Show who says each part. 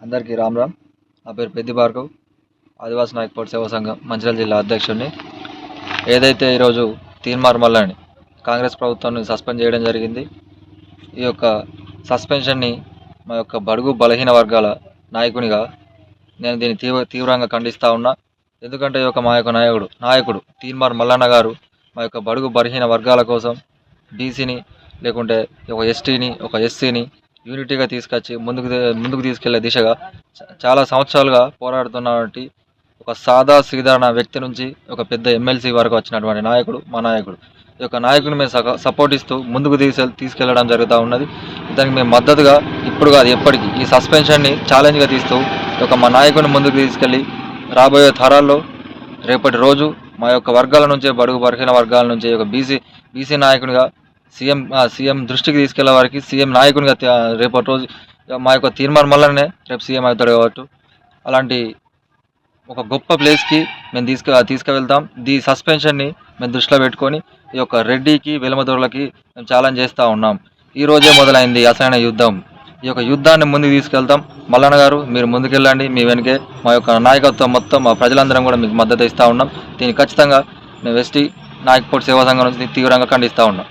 Speaker 1: అందరికీ రామ్ రామ్. నా పేరు పెద్ది భార్గవ్, ఆదివాసీ నాయక్ పోర్ట్ సేవా సంఘం మంచిర్యాల జిల్లా అధ్యక్షుడిని. ఏదైతే ఈరోజు తీన్మార్ మల్లాని కాంగ్రెస్ ప్రభుత్వాన్ని సస్పెండ్ చేయడం జరిగింది. ఈ యొక్క సస్పెన్షన్ని మా యొక్క బడుగు బలహీన వర్గాల నాయకునిగా నేను దీన్ని తీవ్రంగా ఖండిస్తూ ఉన్నా. ఎందుకంటే ఈ యొక్క మా యొక్క నాయకుడు తీన్మార్ మల్లన్న గారు మా యొక్క బడుగు బలహీన వర్గాల కోసం బీసీని లేకుంటే ఒక ఎస్టీని ఒక ఎస్సీని యూనిటీగా తీసుకొచ్చి ముందుకు తీసుకెళ్లే దిశగా చాలా సంవత్సరాలుగా పోరాడుతున్నటువంటి ఒక సాధారణ వ్యక్తి నుంచి ఒక పెద్ద ఎమ్మెల్సీ వరకు వచ్చినటువంటి నాయకుడు మా నాయకుడు. ఈ యొక్క నాయకుని మేము సపోర్ట్ ఇస్తూ ముందుకు తీసుకెళ్లడం జరుగుతూ ఉన్నది. దానికి మేము మద్దతుగా ఇప్పుడు కాదు ఎప్పటికీ ఈ సస్పెన్షన్ని ఛాలెంజ్గా తీస్తూ మా నాయకుని ముందుకు తీసుకెళ్ళి రాబోయే తరాల్లో రేపటి రోజు మా యొక్క వర్గాల నుంచే బడుగు బలహీన వర్గాల నుంచి ఒక బీసీ నాయకునిగా సీఎం దృష్టికి తీసుకెళ్లే వారికి సీఎం నాయకునిగా రేపటి రోజు మా యొక్క తీర్మార్ మల్లనే రేపు సీఎం అవుతాడు కాబట్టి అలాంటి ఒక గొప్ప ప్లేస్కి మేము తీసుకువెళ్తాం. ఈ సస్పెన్షన్ని మేము దృష్టిలో పెట్టుకొని ఈ యొక్క రెడ్డికి వెలుమదొరలకి మేము ఛాలెంజ్ చేస్తూ ఉన్నాం. ఈ రోజే మొదలైంది అసలైన యుద్ధం. ఈ యొక్క యుద్ధాన్ని ముందుకు తీసుకెళ్తాం. మల్లన్న గారు మీరు ముందుకెళ్ళండి, మీ వెనుకే మా యొక్క నాయకత్వం మొత్తం మా ప్రజలందరం కూడా మీకు మద్దతు ఇస్తూ ఉన్నాం. దీన్ని ఖచ్చితంగా మేము ఎస్టీ నాయక్ పోర్ట్ సేవా సంఘం నుంచి తీవ్రంగా ఖండిస్తూ ఉన్నాం.